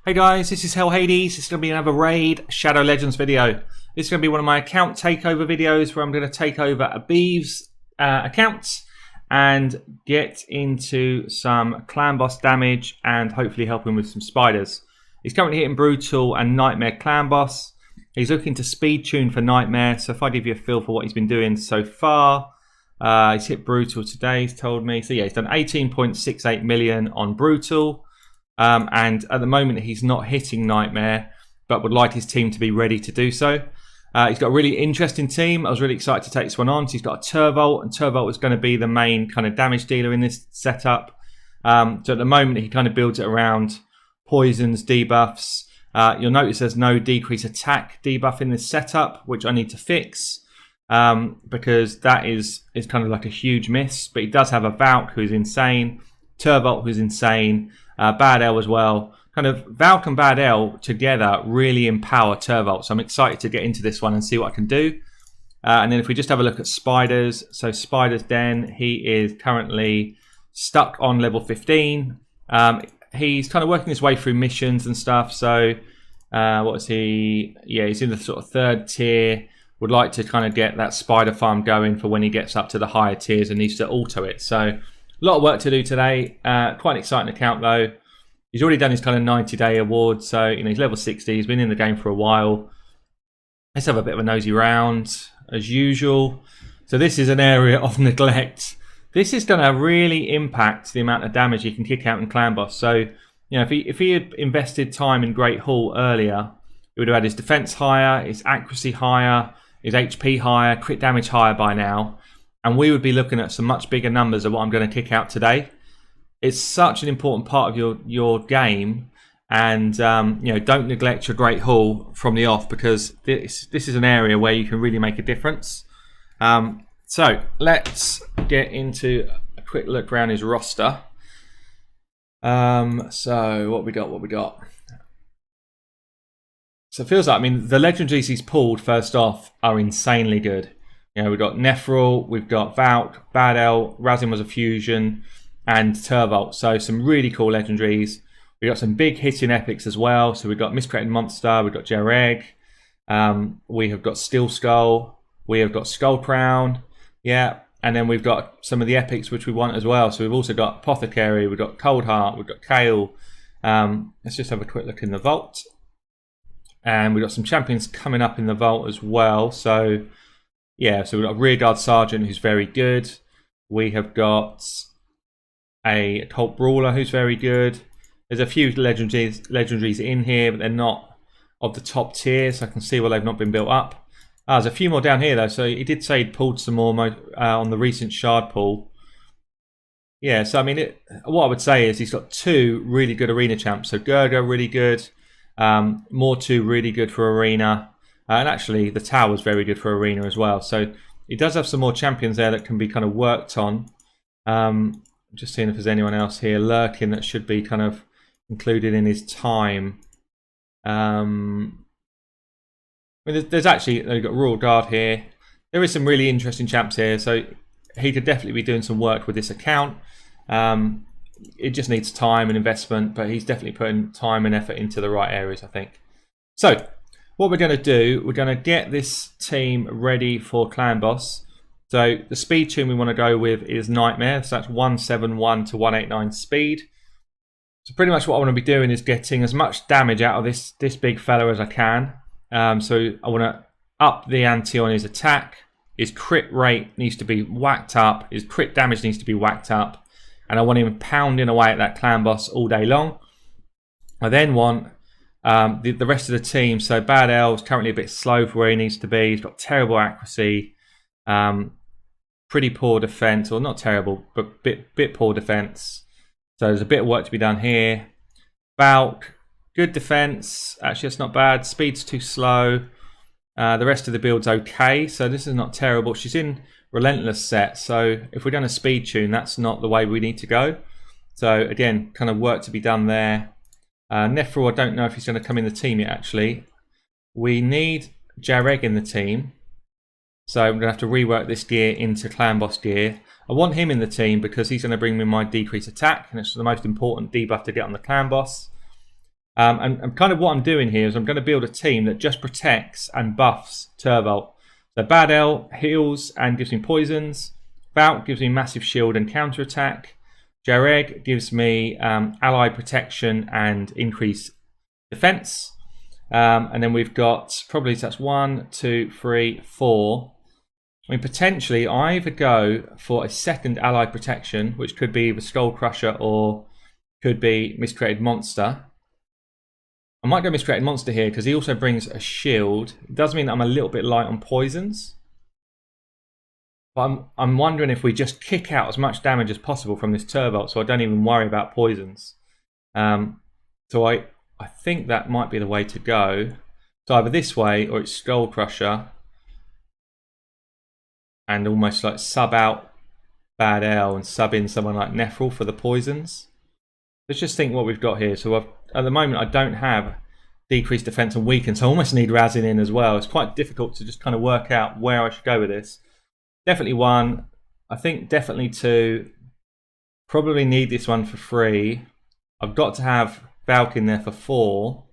Hey guys, this is Hell Hades. This is going to be another Raid Shadow Legends video. This is going to be one of my account takeover videos where I'm going to take over a Beeves account and get into some Clanboss damage and hopefully help him with some spiders. He's currently hitting Brutal and Nightmare Clanboss. He's looking to speed tune for Nightmare, so if I give you a feel for what he's been doing so far, he's hit Brutal today, he's told me. So yeah, he's done 18.68 million on Brutal. And at the moment he's not hitting Nightmare, but would like his team to be ready to do so. He's got a really interesting team. I was really excited to take this one on. So he's got a Turvold, and Turvold is going to be the main kind of damage dealer in this setup. So at the moment he kind of builds it around poisons, debuffs. You'll notice there's no decrease attack debuff in this setup, which I need to fix because that is kind of like a huge miss. But he does have a Valk who's insane, Turvold who's insane, Bad L as well. Kind of Valk and Bad L together really empower Turvold. So I'm excited to get into this one and see what I can do. And then if we just have a look at Spiders. So Spiders Den, he is currently stuck on level 15. He's kind of working his way through missions and stuff. So what is he? Yeah, he's in the sort of 3rd tier. Would like to kind of get that spider farm going for when he gets up to the higher tiers and needs to auto it. So a lot of work to do today. Quite an exciting account though. He's already done his kind of 90-day award, so you know he's level 60. He's been in the game for a while. Let's have a bit of a nosy round as usual. So this is an area of neglect. This is going to really impact the amount of damage he can kick out in Clanboss. So you know if he had invested time in Great Hall earlier, he would have had his defense higher, his accuracy higher, his HP higher, crit damage higher by now. And we would be looking at some much bigger numbers of what I'm going to kick out today. It's such an important part of your game, and you know, don't neglect your Great Hall from the off, because this is an area where you can really make a difference. So let's get into a quick look around his roster. So what we got? So it feels like, I mean, the legendaries he's pulled first off are insanely good. You know, we've got Nephril, we've got Valk, Bad L, Razin was a fusion, and Turvold. So some really cool legendaries. We've got some big hitting epics as well. So we've got Miscreated Monster, we've got Jareg, we have got Steel Skull, we have got Skull Crown, yeah, and then we've got some of the epics which we want as well. So we've also got Apothecary, we've got Cold Heart, we've got Kale. Let's just have a quick look in the vault. And we've got some champions coming up in the vault as well. So yeah, so we've got a Rearguard Sergeant who's very good. We have got a Cult Brawler who's very good. There's a few legendaries in here, but they're not of the top tier, so I can see why they've not been built up. There's a few more down here though, so he did say he'd pulled some more on the recent shard pull. Yeah, so I mean, what I would say is he's got 2 really good arena champs. So Gurga, really good. Mortu, really good for arena. And actually, the Tower's very good for arena as well. So he does have some more champions there that can be kind of worked on. Just seeing if there's anyone else here lurking that should be kind of included in his time. I mean, there's actually, they've got Royal Guard here. There is some really interesting champs here. So he could definitely be doing some work with this account. It just needs time and investment, but he's definitely putting time and effort into the right areas, I think. So what we're going to do, we're going to get this team ready for Clanboss. So the speed tune we want to go with is Nightmare. So that's 171 to 189 speed. So pretty much what I want to be doing is getting as much damage out of this big fella as I can. So I want to up the ante on his attack. His crit rate needs to be whacked up. His crit damage needs to be whacked up. And I want him pounding away at that Clanboss all day long. I then want the rest of the team. So Bad L is currently a bit slow for where he needs to be. He's got terrible accuracy, pretty poor defense, or not terrible, but bit poor defense. So there's a bit of work to be done here. Valk, good defense. Actually, that's not bad. Speed's too slow. The rest of the build's okay. So this is not terrible. She's in Relentless set. So if we're going to speed tune, that's not the way we need to go. So again, kind of work to be done there. Nephril, I don't know if he's going to come in the team yet, actually. We need Jareg in the team. So I'm going to have to rework this gear into Clanboss gear. I want him in the team because he's going to bring me my decrease attack, and it's the most important debuff to get on the Clanboss. And kind of what I'm doing here is I'm going to build a team that just protects and buffs Turvold. So Bad L heals and gives me poisons. Vault gives me massive shield and counter attack. Jareg gives me ally protection and increased defense. And then we've got probably, so that's 1, 2, 3, 4. I mean, potentially I either go for a second ally protection, which could be the Skull Crusher or could be Miscreated Monster. I might go Miscreated Monster here because he also brings a shield. It does mean that I'm a little bit light on poisons. But I'm wondering if we just kick out as much damage as possible from this Turvold so I don't even worry about poisons. So I think that might be the way to go. So either this way or it's Skull Crusher and almost like sub out Bad L and sub in someone like Nephril for the poisons. Let's just think what we've got here. So at the moment I don't have decreased defense and weaken, so I almost need Razin in as well. It's quite difficult to just kind of work out where I should go with this. Definitely 1. I think definitely 2. Probably need this one for 3. I've got to have Valk in there for 4.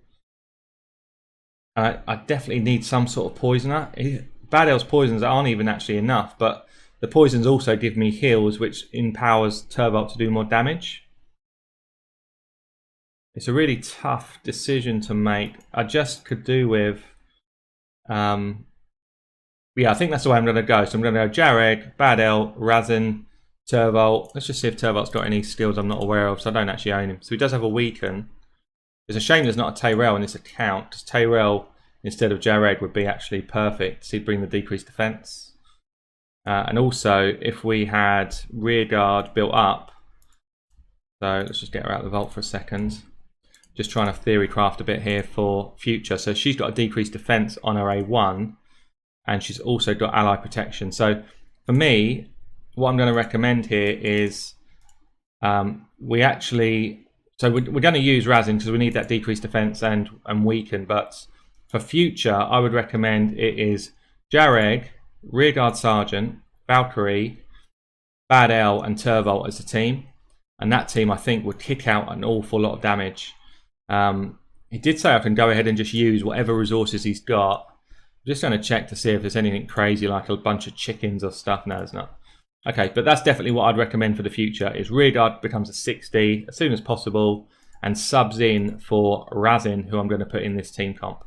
I definitely need some sort of poisoner. Bad L's poisons aren't even actually enough, but the poisons also give me heals, which empowers Turvold to do more damage. It's a really tough decision to make. I just could do with... yeah, I think that's the way I'm going to go. So I'm going to go Jareg, Bad L, Razin, Turvold. Let's just see if Turvold's got any skills I'm not aware of, so I don't actually own him. So he does have a weaken. It's a shame there's not a Takeover in this account, because Takeover instead of Jareg would be actually perfect. So he'd bring the decreased defense. And also, if we had Rearguard built up, so let's just get her out of the vault for a second. Just trying to theory craft a bit here for future. So she's got a decreased defense on her A1, and she's also got ally protection. So for me, what I'm going to recommend here is we're going to use Razin because we need that decreased defense and weaken. But for future, I would recommend it is Jareg, Rearguard Sergeant, Valkyrie, Bad L, and Turvold as a team. And that team, I think, would kick out an awful lot of damage. He did say I can go ahead and just use whatever resources he's got. I'm just going to check to see if there's anything crazy like a bunch of chickens or stuff. No, there's not. Okay, but that's definitely what I'd recommend for the future is Rearguard becomes a 60 as soon as possible and subs in for Razin, who I'm going to put in this team comp.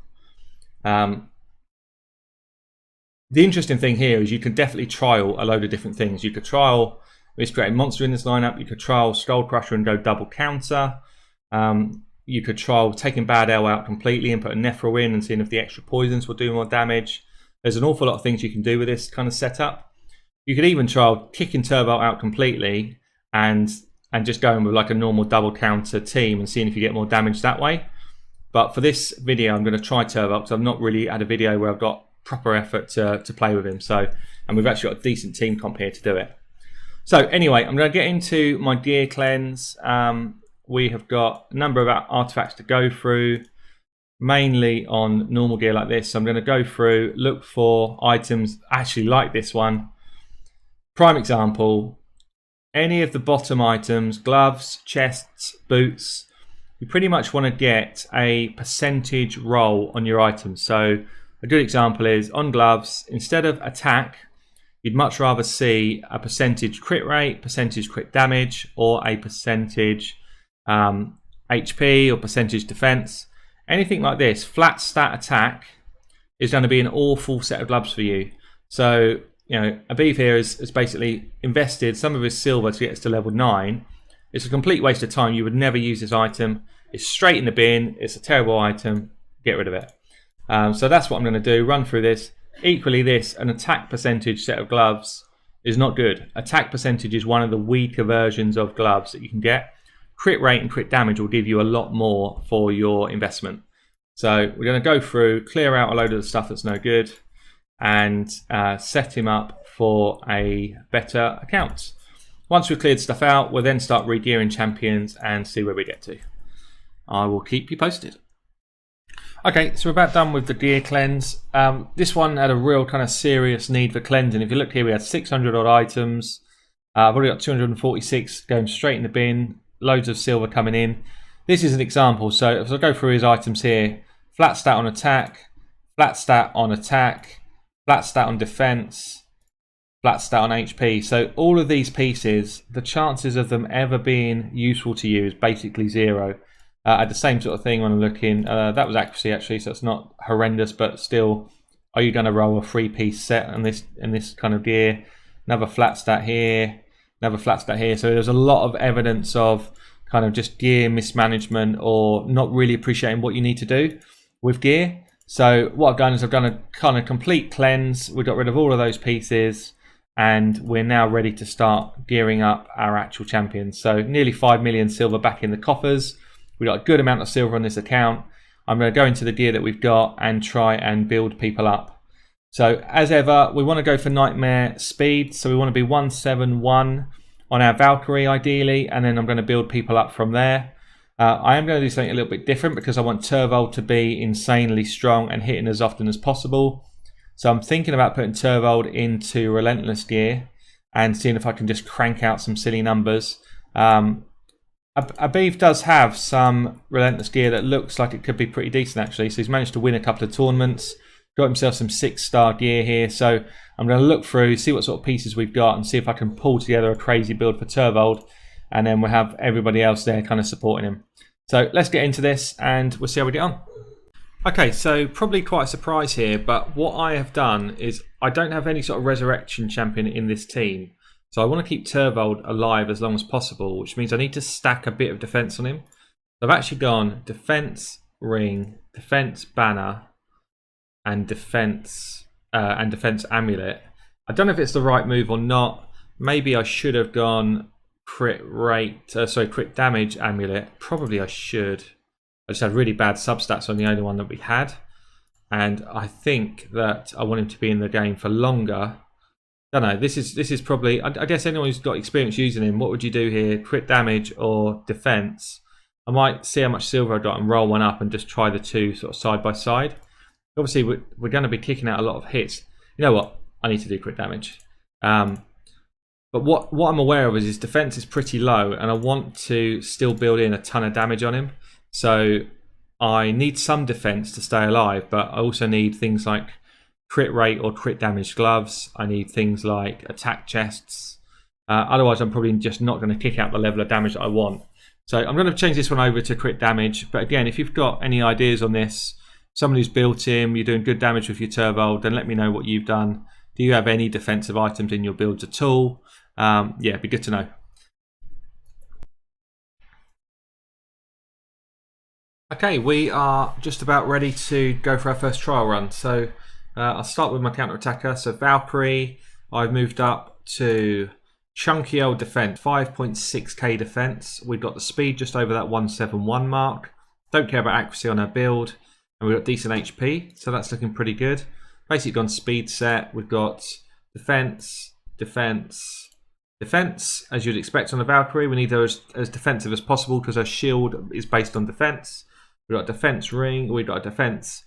The interesting thing here is you can definitely trial a load of different things. You could trial Miscreated Monster in this lineup. You could trial Skull Crusher and go double counter. You could trial taking Bad L out completely and put a Nephril in and seeing if the extra poisons will do more damage. There's an awful lot of things you can do with this kind of setup. You could even trial kicking Turvold out completely and just going with like a normal double counter team and seeing if you get more damage that way. But for this video, I'm going to try Turvold because I've not really had a video where I've got proper effort to play with him. And we've actually got a decent team comp here to do it. So anyway, I'm going to get into my gear cleanse. We have got a number of artifacts to go through, mainly on normal gear like this. So I'm going to go through, look for items actually like this one. Prime example, any of the bottom items, gloves, chests, boots, you pretty much want to get a percentage roll on your items. So a good example is on gloves, instead of attack, you'd much rather see a percentage crit rate, percentage crit damage, or a percentage HP or percentage defense. Anything like this, flat stat attack is going to be an awful set of gloves for you. So, you know, Abiv here has basically invested some of his silver to get us to level 9. It's a complete waste of time. You would never use this item. It's straight in the bin. It's a terrible item. Get rid of it. So that's what I'm going to do. Run through this. Equally this, an attack percentage set of gloves is not good. Attack percentage is one of the weaker versions of gloves that you can get. Crit rate and crit damage will give you a lot more for your investment. So we're going to go through, clear out a load of the stuff that's no good, and set him up for a better account. Once we've cleared stuff out, we'll then start re-gearing champions and see where we get to. I will keep you posted. Okay, so we're about done with the gear cleanse. This one had a real kind of serious need for cleansing. If you look here, we had 600 odd items. I've already got 246 going straight in the bin. Loads of silver coming in. this is an example. So if I go through his items here, flat stat on attack, flat stat on attack, flat stat on defense, flat stat on HP. So all of these pieces, the chances of them ever being useful to you is basically zero. I had the same sort of thing when I'm looking. That was accuracy actually, so it's not horrendous, but still, are you going to roll a 3-piece set in this kind of gear? Another flat stat here, another flat stat here. So there's a lot of evidence of kind of just gear mismanagement or not really appreciating what you need to do with gear. So what I've done is I've done a kind of complete cleanse. We got rid of all of those pieces, and we're now ready to start gearing up our actual champions. So nearly 5 million silver back in the coffers. We've got a good amount of silver on this account. I'm going to go into the gear that we've got and try and build people up. So as ever, we want to go for nightmare speed. So we want to be 171 on our Valkyrie ideally, and then I'm going to build people up from there. I am going to do something a little bit different because I want Turvold to be insanely strong and hitting as often as possible. So I'm thinking about putting Turvold into Relentless gear and seeing if I can just crank out some silly numbers. Abiv does have some Relentless gear that looks like it could be pretty decent actually. So he's managed to win a couple of tournaments, got himself some 6-star gear here. So I'm going to look through, see what sort of pieces we've got and see if I can pull together a crazy build for Turvold. And then we'll have everybody else there kind of supporting him. So let's get into this and we'll see how we get on. Okay, so probably quite a surprise here, but what I have done is I don't have any sort of resurrection champion in this team. So I want to keep Turvold alive as long as possible, which means I need to stack a bit of defense on him. I've actually gone defense ring, defense banner, and defense amulet. I don't know if it's the right move or not. Maybe I should have gone crit damage amulet. Probably I should. I just had really bad substats on the only one that we had, and I think that I want him to be in the game for longer. I don't know. This is probably. I guess anyone who's got experience using him, what would you do here? Crit damage or defense? I might see how much silver I got and roll one up and just try the two sort of side by side. Obviously, we're going to be kicking out a lot of hits. You know what? I need to do crit damage. But what I'm aware of is his defense is pretty low, and I want to still build in a ton of damage on him. So I need some defense to stay alive, but I also need things like crit rate or crit damage gloves. I need things like attack chests. Otherwise, I'm probably just not going to kick out the level of damage that I want. So I'm going to change this one over to crit damage. But again, if you've got any ideas on this, someone who's built him, you're doing good damage with your Turvold, then let me know what you've done. Do you have any defensive items in your builds at all? Yeah, it'd be good to know. Okay, we are just about ready to go for our first trial run. So I'll start with my counter-attacker. So Valkyrie, I've moved up to chunky old defense, 5.6k defense. We've got the speed just over that 171 mark. Don't care about accuracy on her build. And we've got decent HP, so that's looking pretty good. Basically gone speed set. We've got defense, defense, defense, as you'd expect on a Valkyrie. We need her as defensive as possible because her shield is based on defense. We've got a defense ring, we've got a defense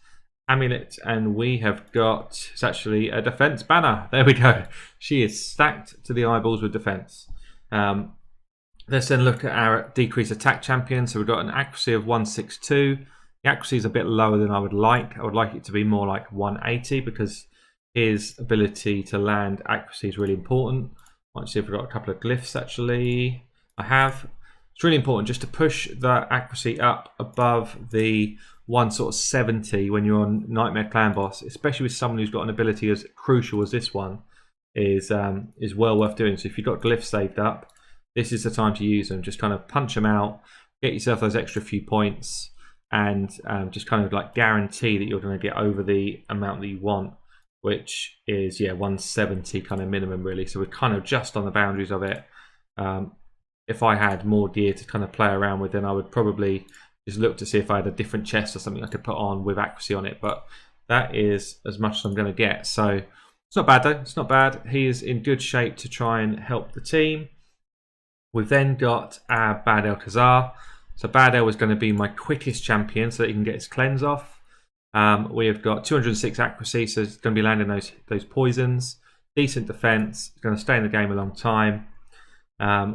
amulet, and we have got, it's actually a defense banner. There we go. She is stacked to the eyeballs with defense. Let's then look at our decreased attack champion. So we've got an accuracy of 162. The accuracy is a bit lower than I would like. I would like it to be more like 180 because his ability to land accuracy is really important. Let's see if we've got a couple of glyphs actually. I have. It's really important just to push the accuracy up above the 170 when you're on Nightmare Clanboss, especially with someone who's got an ability as crucial as this one is well worth doing. So if you've got glyphs saved up, this is the time to use them. Just kind of punch them out, get yourself those extra few points, and just kind of like guarantee that you're going to get over the amount that you want, which is 170 kind of minimum really. So we're kind of just on the boundaries of it. If I had more gear to kind of play around with, then I would probably just look to see if I had a different chest or something I could put on with accuracy on it. But that is as much as I'm going to get. So it's not bad though. It's not bad. He is in good shape to try and help the team. We've then got our Bad El Khazar. So Bad El is going to be my quickest champion so that he can get his cleanse off. We have got 206 accuracy, so it's going to be landing those poisons. Decent defense. It's going to stay in the game a long time.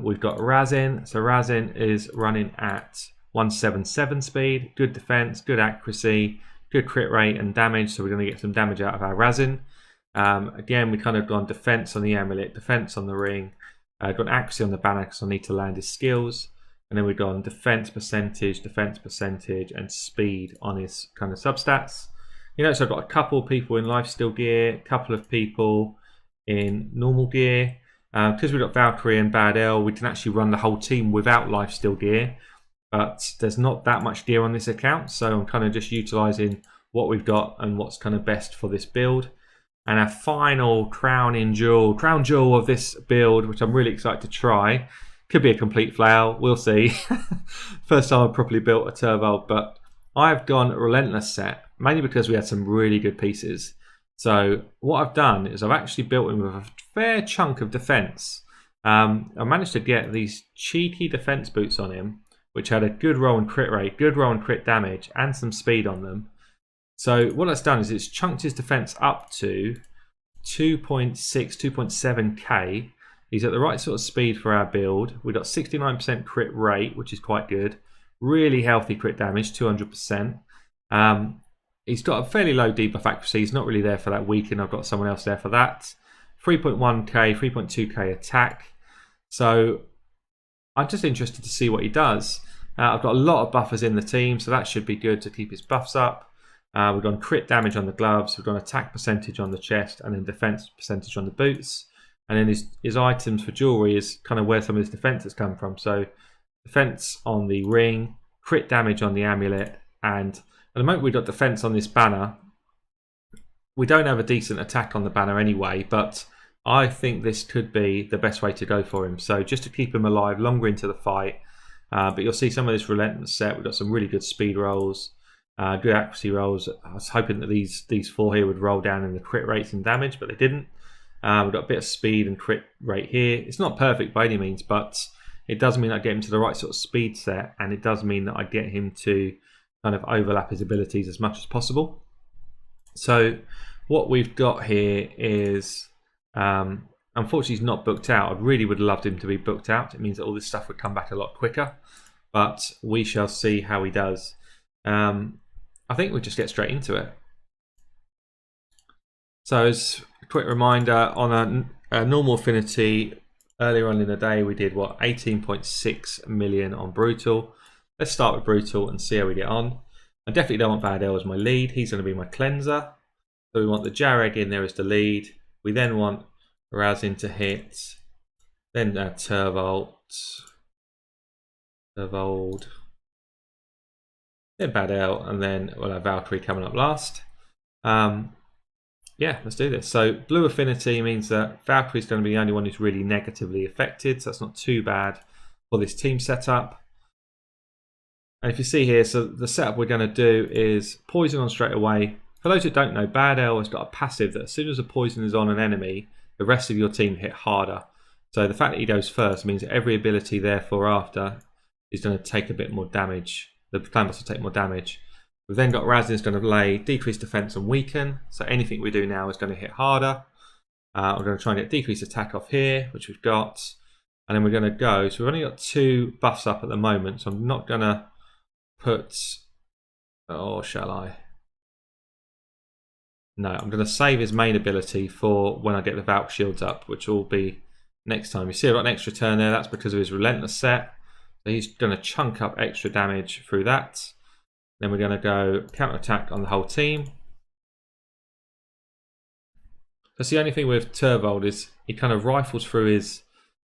We've got Razin. So Razin is running at 177 speed, good defense, good accuracy, good crit rate and damage. So we're going to get some damage out of our Razin. Again, we kind of gone defense on the amulet, defense on the ring, got accuracy on the banner because I need to land his skills. And then we've gone defense percentage, and speed on his kind of substats. You know, so I've got a couple of people in lifesteal gear, a couple of people in normal gear. Because we've got Valkyrie and Bad L, we can actually run the whole team without lifesteal gear. But there's not that much gear on this account, so I'm kind of just utilising what we've got and what's kind of best for this build. And our final crown jewel of this build, which I'm really excited to try. Could be a complete flail, we'll see. First time I've properly built a Turvold, but I've gone Relentless set, mainly because we had some really good pieces. So what I've done is I've actually built him with a fair chunk of defense. I managed to get these cheeky defense boots on him, which had a good roll and crit rate, good roll and crit damage, and some speed on them. So what that's done is it's chunked his defense up to 2.6, 2.7k. He's at the right sort of speed for our build. We've got 69% crit rate, which is quite good. Really healthy crit damage, 200%. He's got a fairly low debuff accuracy. He's not really there for that weaken. I've got someone else there for that. 3.1k, 3.2k attack. So I'm just interested to see what he does. I've got a lot of buffers in the team, so that should be good to keep his buffs up. We've got crit damage on the gloves. We've got attack percentage on the chest, and then defense percentage on the boots. And then his items for jewelry is kind of where some of his defense has come from. So defense on the ring, crit damage on the amulet, and at the moment we've got defense on this banner. We don't have a decent attack on the banner anyway, but I think this could be the best way to go for him. So just to keep him alive longer into the fight. But you'll see some of this Relentless set. We've got some really good speed rolls, good accuracy rolls. I was hoping that these four here would roll down in the crit rates and damage, but they didn't. We've got a bit of speed and crit rate here. It's not perfect by any means, but it does mean I get him to the right sort of speed set, and it does mean that I get him to kind of overlap his abilities as much as possible. So what we've got here is, unfortunately he's not booked out. I really would have loved him to be booked out. It means that all this stuff would come back a lot quicker, but we shall see how he does. I think we'll just get straight into it. So as a quick reminder, on a normal affinity, earlier on in the day we did what, 18.6 million on Brutal. Let's start with Brutal and see how we get on. I definitely don't want Bad L as my lead. He's going to be my cleanser. So we want the Jareg in there as the lead. We then want Razin to hit. Then Turvold. Then Bad L, and then we'll have Valkyrie coming up last. Yeah, let's do this. So blue affinity means that Valkyrie is going to be the only one who's really negatively affected, so that's not too bad for this team setup. And if you see here, so the setup we're going to do is poison on straight away. For those who don't know, Bad L has got a passive that as soon as a poison is on an enemy, the rest of your team hit harder. So the fact that he goes first means that every ability therefore after is going to take a bit more damage. The Clanboss will take more damage. We've then got Razin is going to lay decreased defense and weaken. So anything we do now is going to hit harder. We're going to try and get decreased attack off here, which we've got. And then we're going to go. So we've only got 2 buffs up at the moment. So I'm not going to put... Oh, shall I? No, I'm going to save his main ability for when I get the Valk shields up, which will be next time. You see I've got an extra turn there. That's because of his Relentless set. So he's going to chunk up extra damage through that. Then we're going to go counter attack on the whole team. That's the only thing with Turvold is he kind of rifles through his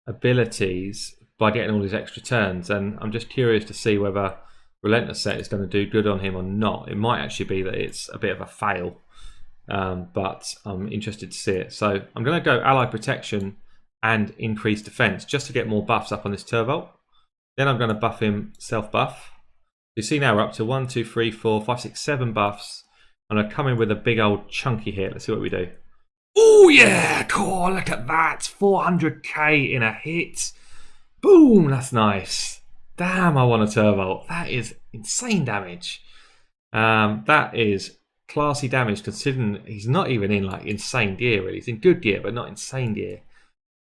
abilities by getting all his extra turns, and I'm just curious to see whether Relentless set is going to do good on him or not. It might actually be that it's a bit of a fail, but I'm interested to see it. So I'm going to go ally protection and increase defense just to get more buffs up on this Turvold. Then I'm going to buff him self buff. You see now we're up to 1, 2, 3, 4, 5, 6, 7 buffs. And I come in with a big old chunky hit. Let's see what we do. Oh yeah, cool, look at that. 400k in a hit. Boom, that's nice. Damn, I want a Turvold. That is insane damage. That is classy damage considering he's not even in like insane gear really. He's in good gear, but not insane gear.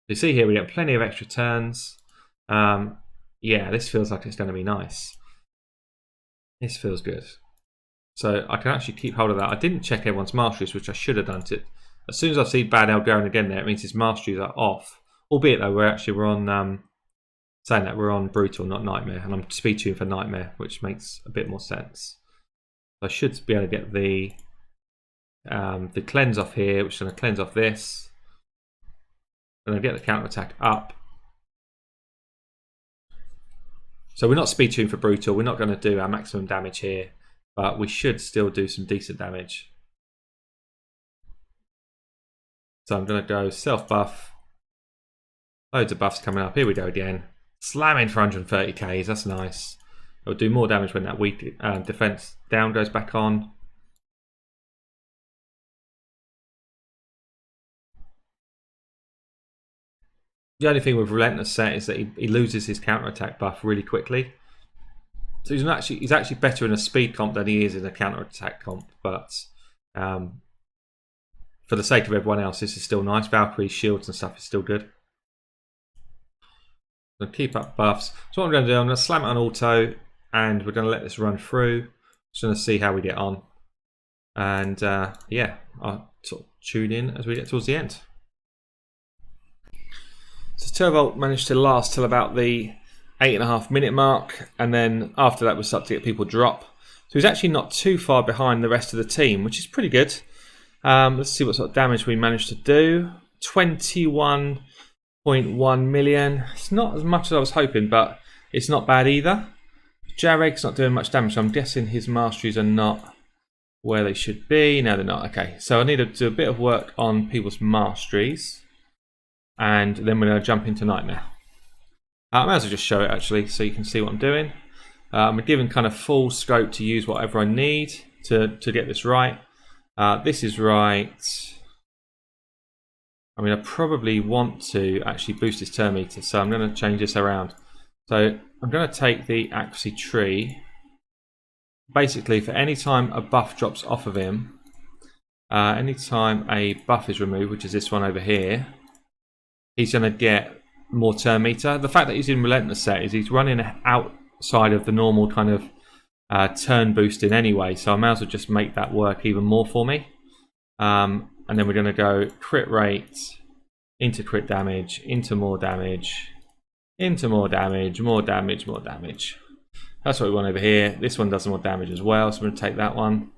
You see here we get plenty of extra turns. Yeah, this feels like it's going to be nice. This feels good. So I can actually keep hold of that. I didn't check everyone's masteries, which I should have done. As soon as I see Bad L going again there, it means his masteries are off. Albeit though, we're on saying that we're on brutal, not nightmare, and I'm speed tuned for nightmare, which makes a bit more sense. I should be able to get the cleanse off here, which is going to cleanse off this. And I get the counter attack up. So we're not speed tuned for brutal. We're not going to do our maximum damage here, but we should still do some decent damage. So I'm going to go self buff. Loads of buffs coming up. Here we go again. Slamming for 130k. That's nice. It'll do more damage when that weak defense down goes back on. The only thing with Relentless set is that he loses his counter attack buff really quickly. So he's actually better in a speed comp than he is in a counter attack comp. But for the sake of everyone else, this is still nice. Valkyrie's shields and stuff is still good. I'm going to keep up buffs. So what I'm going to do, I'm going to slam it on auto, and we're going to let this run through. Just going to see how we get on. And yeah, I'll sort of tune in as we get towards the end. So Turvold managed to last till about the 8.5 minute mark, and then after that we started to get people drop. So he's actually not too far behind the rest of the team, which is pretty good. Let's see what sort of damage we managed to do. 21.1 million. It's not as much as I was hoping, but it's not bad either. Jarek's not doing much damage, so I'm guessing his masteries are not where they should be. No, they're not. Okay, so I need to do a bit of work on people's masteries, and then we're going to jump into Nightmare. I might as well just show it actually, so you can see what I'm doing. I'm given kind of full scope to use whatever I need to get this right. This is right. I mean, I probably want to actually boost his turn meter, so I'm going to change this around. So I'm going to take the accuracy tree. Basically, for any time a buff drops off of him, any time a buff is removed, which is this one over here, he's going to get more turn meter. The fact that he's in Relentless set is he's running outside of the normal kind of turn boosting anyway, so I might as well just make that work even more for me. And then we're going to go crit rate, into crit damage, into more damage, into more damage, more damage, more damage. That's what we want over here. This one does more damage as well, so I'm going to take that one.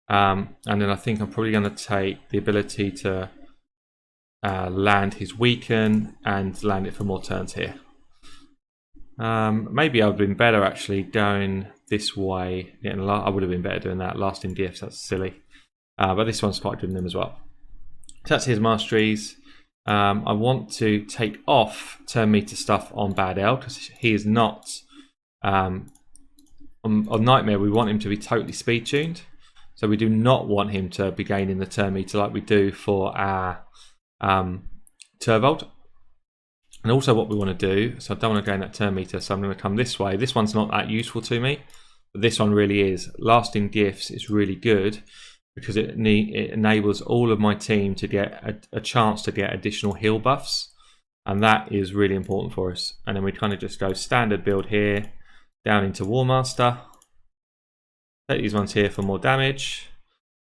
And then I think I'm probably going to take the ability to land his weaken and land it for more turns here. Maybe I would have been better actually going this way. I would have been better doing that. Lasting gifts, that's silly. But this one's quite good in them as well. So that's his masteries. I want to take off turn meter stuff on Bad L because he is not. On Nightmare, we want him to be totally speed tuned. So we do not want him to be gaining the turn meter like we do for our Turvold. And also what we want to do, so I don't want to gain that turn meter, so I'm going to come this way. This one's not that useful to me, but this one really is. Lasting gifts is really good because it enables all of my team to get a chance to get additional heal buffs, and that is really important for us. And then we kind of just go standard build here, down into War Master. Take these ones here for more damage,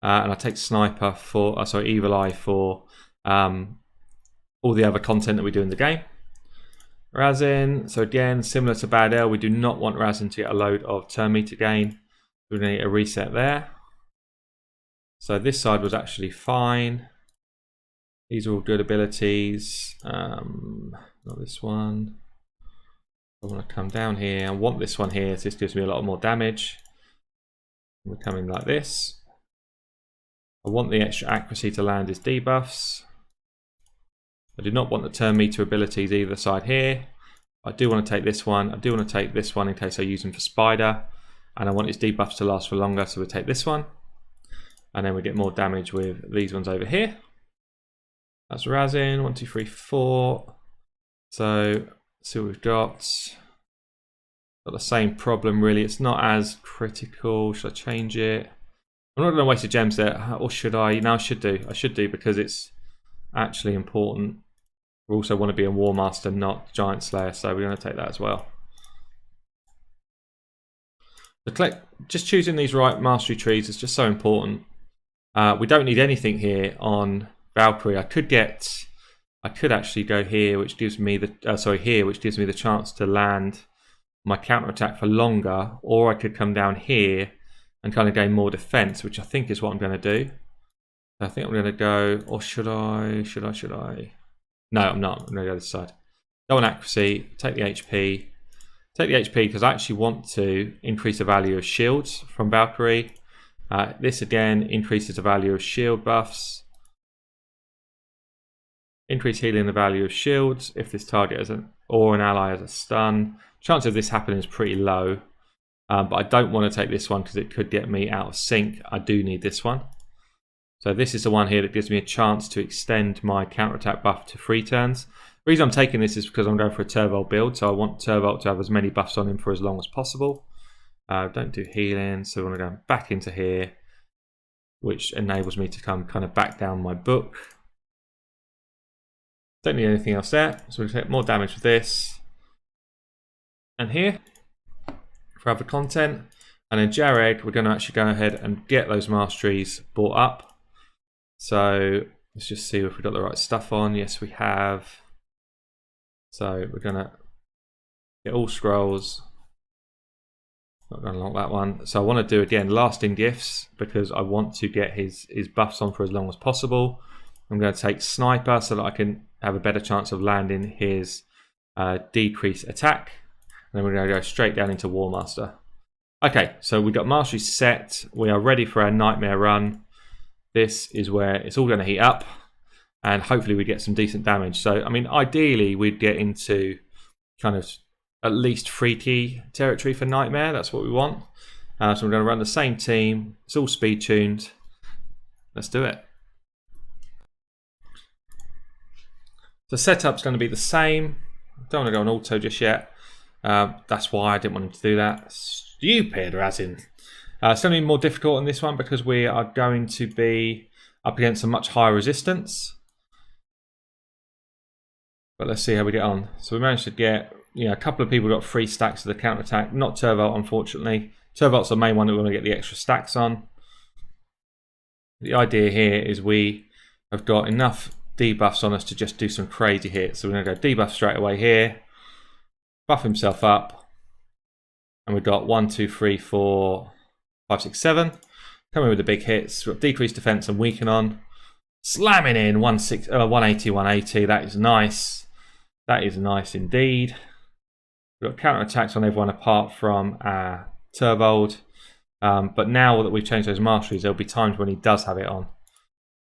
and I take Sniper for, Evil Eye for all the other content that we do in the game. Razin, so again, similar to Bad L, we do not want Razin to get a load of turn meter gain. We're going to get a reset there. So this side was actually fine. These are all good abilities. Not this one. I want to come down here. I want this one here, so this gives me a lot more damage. We're coming like this. I want the extra accuracy to land his debuffs. I do not want the turn meter abilities either side here. I do want to take this one. I do want to take this one in case I use him for Spider. And I want his debuffs to last for longer, so we'll take this one. And then we get more damage with these ones over here. That's Razin, 1, 2, 3, 4. So, let's see what we've got. Got the same problem really. It's not as critical. Should I change it? I'm not going to waste the gems there, or should I? No, I should do. I should do because it's actually important. We also want to be a War Master, not Giant Slayer, so we're going to take that as well. Just choosing these right mastery trees is just so important. We don't need anything here on Valkyrie. I could actually go here, which gives me which gives me the chance to land my counterattack for longer, or I could come down here and kind of gain more defense, which I think is what I'm going to do. I think I'm going to go, or should I? No, I'm not. I'm going to go this side. Go on accuracy, take the HP. Take the HP because I actually want to increase the value of shields from Valkyrie. This again increases the value of shield buffs. Increase healing the value of shields if this target or an ally has a stun. Chance of this happening is pretty low, but I don't want to take this one because it could get me out of sync. I do need this one. So this is the one here that gives me a chance to extend my counterattack buff to 3 turns. The reason I'm taking this is because I'm going for a Turvold build, so I want Turvold to have as many buffs on him for as long as possible. Don't do healing, so I want to go back into here, which enables me to come kind of back down my book. Don't need anything else there, so we'll take more damage with this. And here, for other content. And then Jared, we're going to actually go ahead and get those masteries brought up. So let's just see if we've got the right stuff on. Yes, we have. So we're going to get all scrolls. Not going to lock that one. So I want to do again lasting gifts because I want to get his buffs on for as long as possible. I'm going to take sniper so that I can have a better chance of landing his decreased attack. And then we're going to go straight down into War Master. Okay, so we've got mastery set. We are ready for our nightmare run. This is where it's all going to heat up. And hopefully we get some decent damage. So, I mean, ideally we'd get into kind of at least 3 key territory for Nightmare. That's what we want. So we're going to run the same team. It's all speed tuned. Let's do it. The setup's going to be the same. Don't want to go on auto just yet. That's why I didn't want him to do that. Stupid, Razin. It's going to be more difficult on this one because we are going to be up against a much higher resistance. But let's see how we get on. So we managed to get, a couple of people got 3 stacks of the counterattack. Not Turvold, unfortunately. Turvold's the main one that we want to get the extra stacks on. The idea here is we have got enough debuffs on us to just do some crazy hits. So we're going to go debuff straight away here. Buff himself up. And we've got 1, 2, 3, 4, 5, 6, 7. Coming with the big hits. We've got decreased defense and weaken on. Slamming in 180, 180. That is nice. That is nice indeed. We've got counter attacks on everyone apart from Turvold. But now that we've changed those masteries, there'll be times when he does have it on.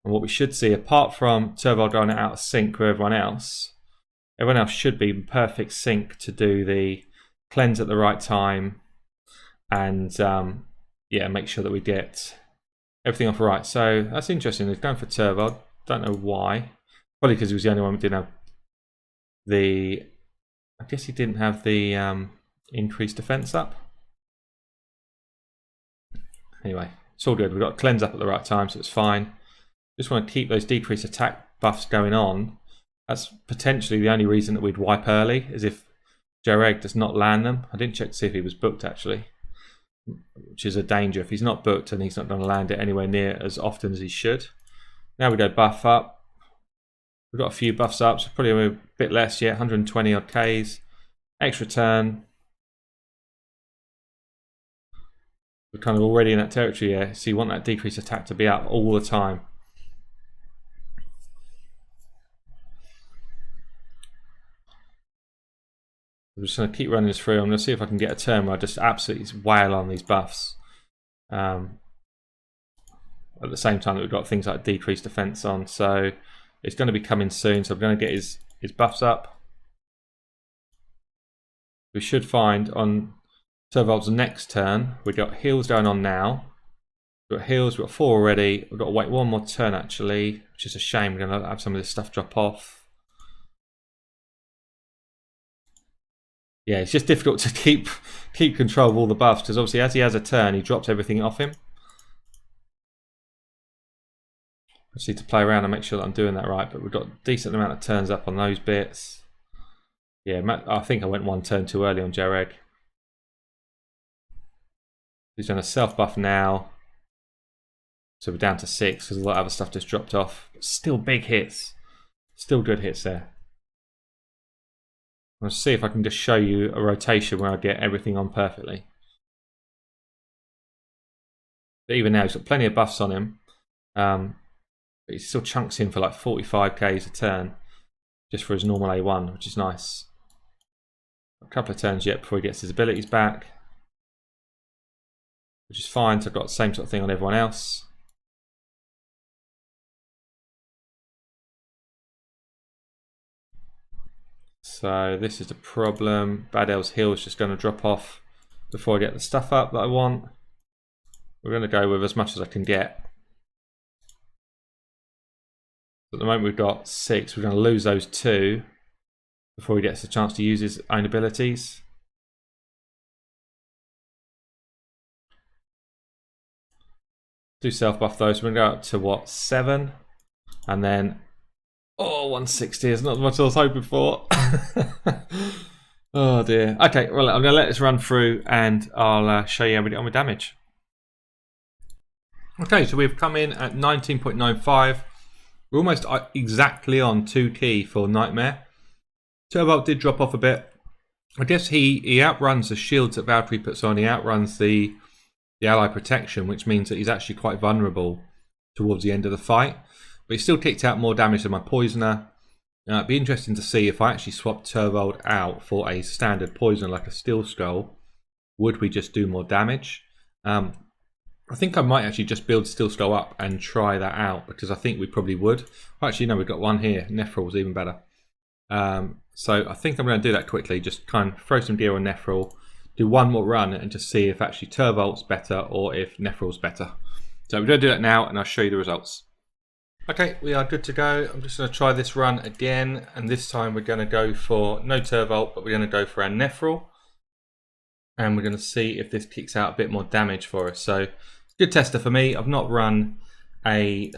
And what we should see, apart from Turvold going out of sync with everyone else should be in perfect sync to do the cleanse at the right time. And make sure that we get everything off right. So that's interesting. He's going for Turvold. Don't know why. Probably because he was the only one who didn't have the... I guess he didn't have the increased defense up. Anyway, it's all good. We've got cleanse up at the right time, so it's fine. Just want to keep those decreased attack buffs going on. That's potentially the only reason that we'd wipe early, is if Jareg does not land them. I didn't check to see if he was booked, actually, which is a danger. If he's not booked, and he's not going to land it anywhere near as often as he should. Now we go buff up. We've got a few buffs up, so probably a bit less yet, 120 odd Ks. Extra turn. We're kind of already in that territory here, so you want that decreased attack to be up all the time. I'm just going to keep running this through. I'm going to see if I can get a turn where I just absolutely wail on these buffs. At the same time that we've got things like decreased defense on, so it's going to be coming soon. So I'm going to get his buffs up. We should find on Turvold's next turn, we've got heals going on now. We've got heals, we've got 4 already. We've got to wait one more turn actually, which is a shame. We're going to have some of this stuff drop off. Yeah, it's just difficult to keep control of all the buffs because obviously as he has a turn, he drops everything off him. I just need to play around and make sure that I'm doing that right, but we've got a decent amount of turns up on those bits. Yeah, I think I went 1 turn too early on Jareg. He's done a self buff now. So we're down to 6 because a lot of other stuff just dropped off. Still big hits. Still good hits there. Let's see if I can just show you a rotation where I get everything on perfectly. But even now, he's got plenty of buffs on him. But he still chunks in for like 45k's a turn. Just for his normal A1, which is nice. A couple of turns yet before he gets his abilities back. Which is fine, so I've got the same sort of thing on everyone else. So this is the problem. Badel's heal is just going to drop off before I get the stuff up that I want. We're going to go with as much as I can get. At the moment we've got 6. We're going to lose those 2 before he gets a chance to use his own abilities. Do self buff those. So we're going to go up to what, 7, and then 160 is not as much as I was hoping for. Oh dear. Okay, well I'm going to let this run through and I'll show you how we get on with damage. Okay, so we've come in at 19.95. We're almost exactly on 2 key for Nightmare. Turvold did drop off a bit. I guess he outruns the shields that Valkyrie puts on. He outruns the ally protection, which means that he's actually quite vulnerable towards the end of the fight. But he still kicked out more damage than my Poisoner. It'd be interesting to see if I actually swapped Turvold out for a standard Poisoner like a Steel Skull. Would we just do more damage? I think I might actually just build Steel Skull up and try that out, because I think we probably would. Actually, no, we've got one here. Nephril was even better. So I think I'm going to do that quickly. Just kind of throw some gear on Nephril, do one more run, and just see if actually Turvold's better or if Nephril's better. So we're going to do that now, and I'll show you the results. Okay, we are good to go. I'm just going to try this run again, and this time we're going to go for no Turvold, but we're going to go for our Nephril, and we're going to see if this kicks out a bit more damage for us. So good tester for me. I've not run a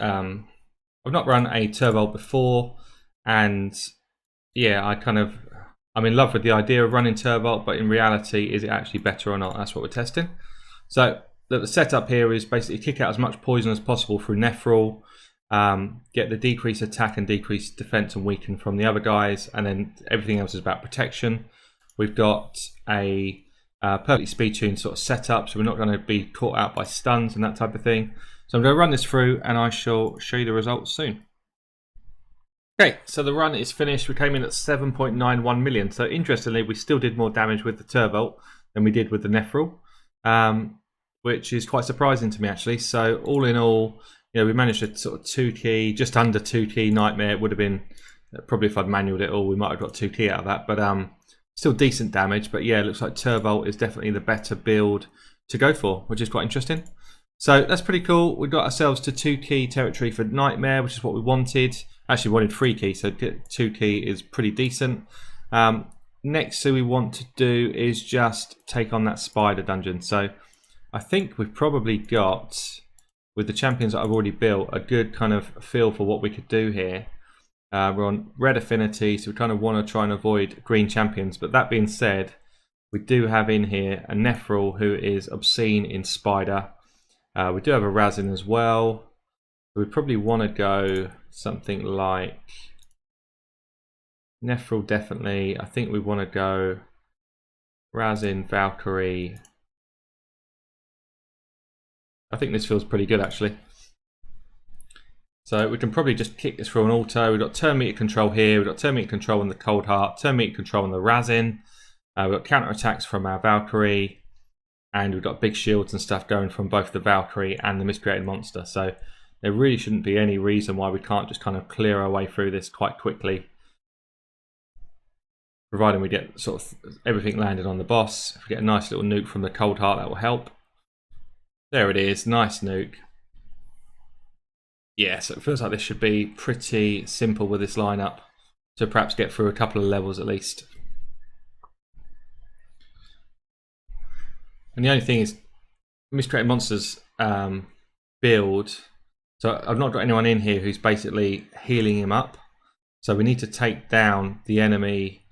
Turvold before, and yeah, I'm in love with the idea of running Turvold, but in reality, is it actually better or not? That's what we're testing. So the setup here is basically kick out as much poison as possible through Nephril, get the decreased attack and decreased defense and weaken from the other guys, and then everything else is about protection. We've got a perfectly speed tuned sort of setup, so we're not going to be caught out by stuns and that type of thing. So I'm going to run this through and I shall show you the results soon. Okay, so the run is finished. We came in at 7.91 million. So interestingly, we still did more damage with the Turvold than we did with the Nephril, which is quite surprising to me actually. So all in all, you know, we managed a sort of 2 key, just under 2 key Nightmare. It would have been probably if I'd manualed it all, we might have got 2 key out of that, but still decent damage. But yeah, it looks like Turvold is definitely the better build to go for, which is quite interesting. So that's pretty cool. We got ourselves to 2 key territory for Nightmare, which is what we wanted. Actually, we wanted 3 key, so 2 key is pretty decent. Next thing we want to do is just take on that spider dungeon. So I think we've probably got, with the champions that I've already built, a good kind of feel for what we could do here. We're on red affinity, so we kind of want to try and avoid green champions. But that being said, we do have in here a Nephril who is obscene in spider. We do have a Razin as well. We probably want to go something like Nephril, definitely. I think we want to go Razin, Valkyrie. I think this feels pretty good actually. So we can probably just kick this through an auto. We've got turn meter control here. We've got turn meter control on the Cold Heart, turn meter control on the Razin. We've got counter attacks from our Valkyrie. And we've got big shields and stuff going from both the Valkyrie and the miscreated monster. So there really shouldn't be any reason why we can't just kind of clear our way through this quite quickly. Providing we get sort of everything landed on the boss. If we get a nice little nuke from the Cold Heart, that will help. There it is, nice nuke. Yeah, so it feels like this should be pretty simple with this lineup. To perhaps get through a couple of levels at least. And the only thing is, miscreated monsters build. So I've not got anyone in here who's basically healing him up. So we need to take down the enemy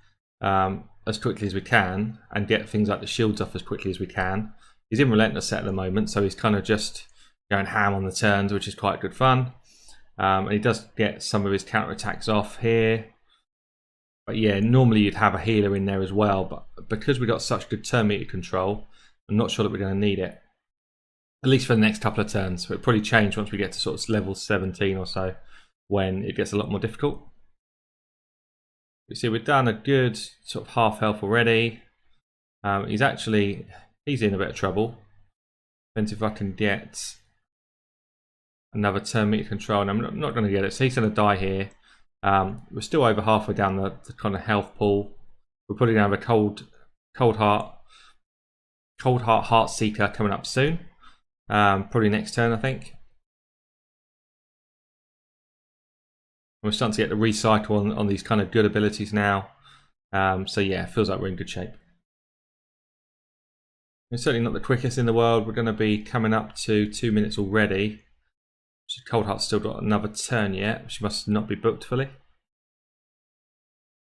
as quickly as we can and get things like the shields off as quickly as we can. He's in Relentless set at the moment, so he's kind of just going ham on the turns, which is quite good fun. And he does get some of his counterattacks off here. But yeah, normally you'd have a healer in there as well, but because we got such good turn meter control, I'm not sure that we're going to need it. At least for the next couple of turns. It'll probably change once we get to sort of level 17 or so, when it gets a lot more difficult. You see, we've done a good sort of half health already. He's in a bit of trouble. Depends if I can get another turn meter control, and I'm not going to get it. So he's going to die here. We're still over halfway down the kind of health pool. We're putting down a cold heart heart seeker coming up soon. Probably next turn, I think. We're starting to get the recycle on these kind of good abilities now. So yeah, it feels like we're in good shape. It's certainly not the quickest in the world. We're going to be coming up to 2 minutes already. Cold Heart's still got another turn yet. She must not be booked fully.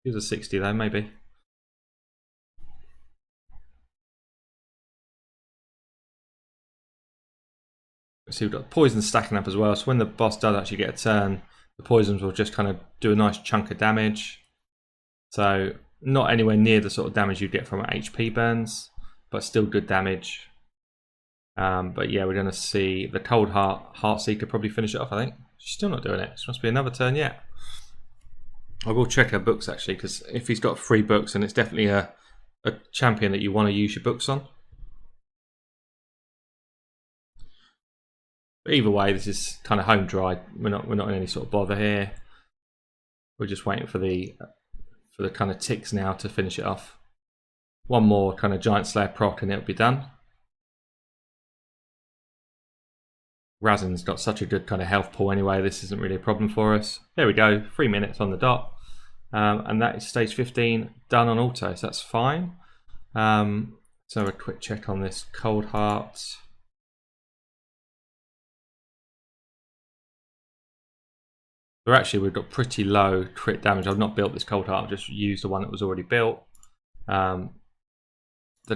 Here's a 60 though, maybe. So we've got poison stacking up as well. So when the boss does actually get a turn, the poisons will just kind of do a nice chunk of damage. So not anywhere near the sort of damage you'd get from HP burns, but still good damage. But yeah, we're going to see the Cold Heart Seeker probably finish it off, I think. She's still not doing it. She must be another turn yet. I will check her books actually, because if he's got 3 books, then it's definitely a champion that you want to use your books on. But either way, this is kind of home dry. We're not in any sort of bother here. We're just waiting for the kind of ticks now to finish it off. One more kind of Giant Slayer proc and it'll be done. Razin's got such a good kind of health pool anyway, this isn't really a problem for us. There we go, 3 minutes on the dot. And that is stage 15 done on auto, so that's fine. So a quick check on this Cold Heart. We've got pretty low crit damage. I've not built this Cold Heart, I've just used the one that was already built. The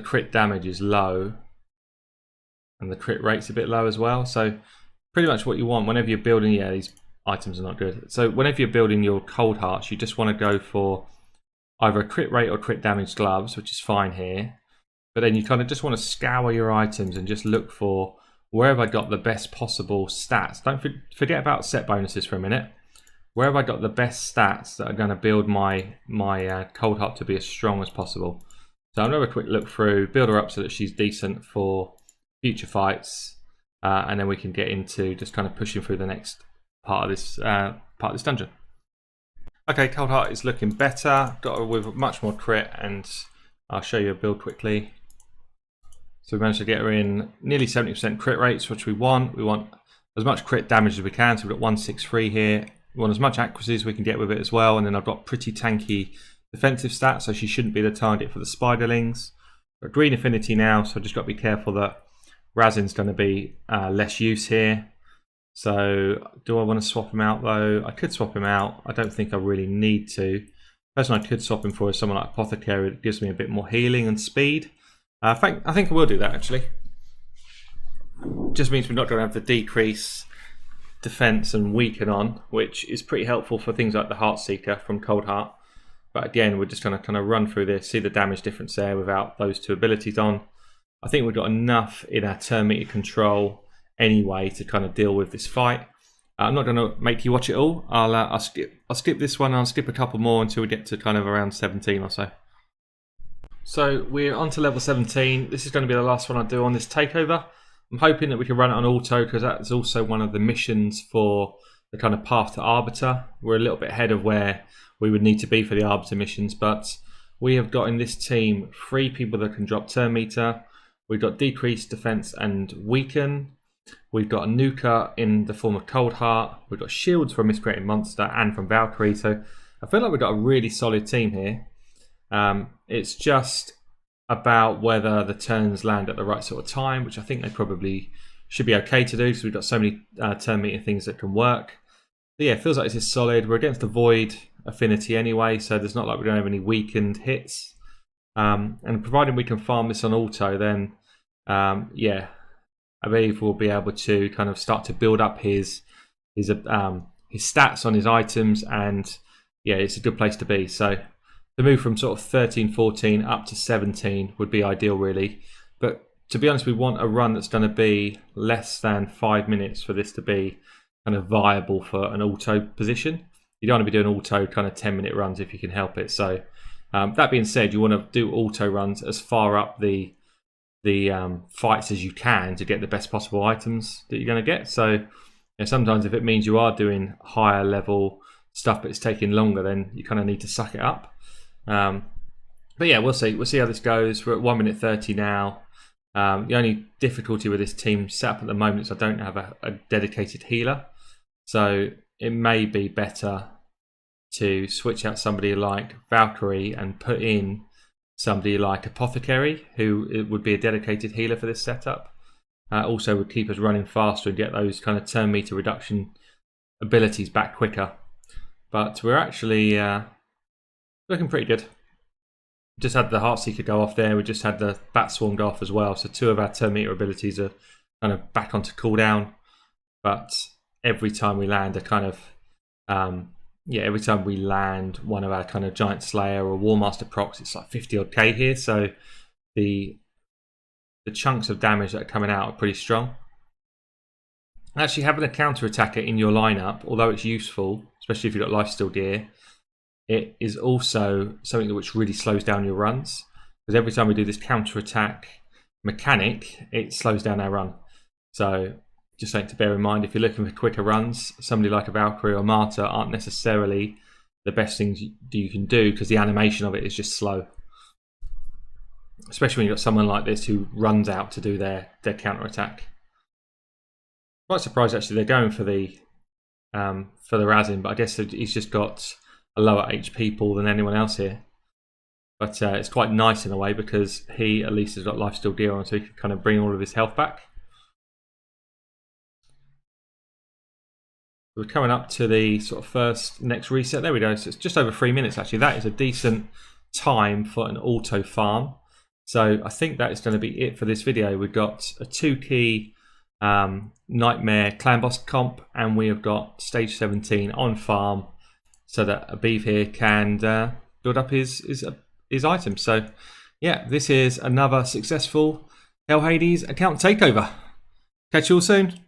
crit damage is low, and the crit rate's a bit low as well. So pretty much what you want whenever you're building, yeah, these items are not good. So whenever you're building your Cold Hearts, you just want to go for either a crit rate or crit damage gloves, which is fine here. But then you kind of just want to scour your items and just look for where have I got the best possible stats. Don't forget about set bonuses for a minute. Where have I got the best stats that are going to build my Cold Heart to be as strong as possible? So I'm going to have a quick look through, build her up so that she's decent for future fights, and then we can get into just kind of pushing through the next part of this dungeon. Okay, Cold Heart is looking better. Got her with much more crit, and I'll show you a build quickly. So we managed to get her in nearly 70% crit rates, which we want. We want as much crit damage as we can. So we've got 163 here. We want as much accuracy as we can get with it as well. And then I've got pretty tanky defensive stats, so she shouldn't be the target for the spiderlings. Got green affinity now, so I've just got to be careful that Razin's going to be less use here. So do I want to swap him out though? I could swap him out. I don't think I really need to. The person I could swap him for is someone like Apothecary. It gives me a bit more healing and speed. I think I will do that actually. Just means we're not going to have the decrease defense and weaken on, which is pretty helpful for things like the Heart Seeker from Cold Heart. But again, we're just going to kind of run through this, see the damage difference there without those 2 abilities on. I think we've got enough in our turn meter control anyway to kind of deal with this fight. I'm not going to make you watch it all. I'll skip this one. I'll skip a couple more until we get to kind of around 17 or so. So we're on to level 17. This is going to be the last one I do on this takeover. I'm hoping that we can run it on auto, because that's also one of the missions for the kind of path to Arbiter. We're a little bit ahead of where we would need to be for the Arbiter missions, but we have got in this team 3 people that can drop turn meter. We've got decreased defense and weaken. We've got a nuker in the form of Cold Heart. We've got shields from Miscreated Monster and from Valkyrie. So I feel like we've got a really solid team here. It's just about whether the turns land at the right sort of time, which I think they probably should be okay to do, because we've got so many turn meter things that can work. But yeah, it feels like this is solid. We're against the Void affinity anyway, so there's not like we don't have any weakened hits. And providing we can farm this on auto, then yeah, I believe we'll be able to kind of start to build up his stats on his items, and yeah, it's a good place to be. So to move from sort of 13, 14 up to 17 would be ideal, really. But to be honest, we want a run that's going to be less than 5 minutes for this to be kind of viable for an auto position. You don't want to be doing auto kind of 10-minute runs if you can help it. So that being said, you want to do auto runs as far up the fights as you can to get the best possible items that you're going to get. So sometimes if it means you are doing higher level stuff but it's taking longer, then you kind of need to suck it up. But yeah, we'll see how this goes. We're at 1 minute 30 now. The only difficulty with this team setup at the moment is I don't have a dedicated healer, so it may be better to switch out somebody like Valkyrie and put in somebody like Apothecary, who would be a dedicated healer for this setup. Also would keep us running faster and get those kind of turn meter reduction abilities back quicker. But we're actually looking pretty good. Just had the Heartseeker go off there. We just had the Bat Swarm go off as well. So 2 of our turn meter abilities are kind of back onto cooldown. But every time we land a kind of every time we land one of our kind of Giant Slayer or Warmaster procs, it's like 50 odd K here. So the chunks of damage that are coming out are pretty strong. Actually, having a counter attacker in your lineup, although it's useful, especially if you've got lifesteal gear, it is also something which really slows down your runs, because every time we do this counter attack mechanic, it slows down our run. So just something to bear in mind if you're looking for quicker runs. Somebody like a Valkyrie or Martyr aren't necessarily the best things you can do, because the animation of it is just slow, especially when you've got someone like this who runs out to do their counter attack. Quite surprised actually they're going for the Razin, but I guess he's just got a lower HP pool than anyone else here. But it's quite nice in a way, because he at least has got lifesteal gear on, so he can kind of bring all of his health back. We're coming up to the sort of next reset. There we go. So it's just over 3 minutes actually. That is a decent time for an auto farm. So I think that is going to be it for this video. We've got a 2-key Nightmare Clanboss comp, and we have got stage 17 on farm, so that Abiv here can build up his items. So yeah, this is another successful Hell Hades account takeover. Catch you all soon.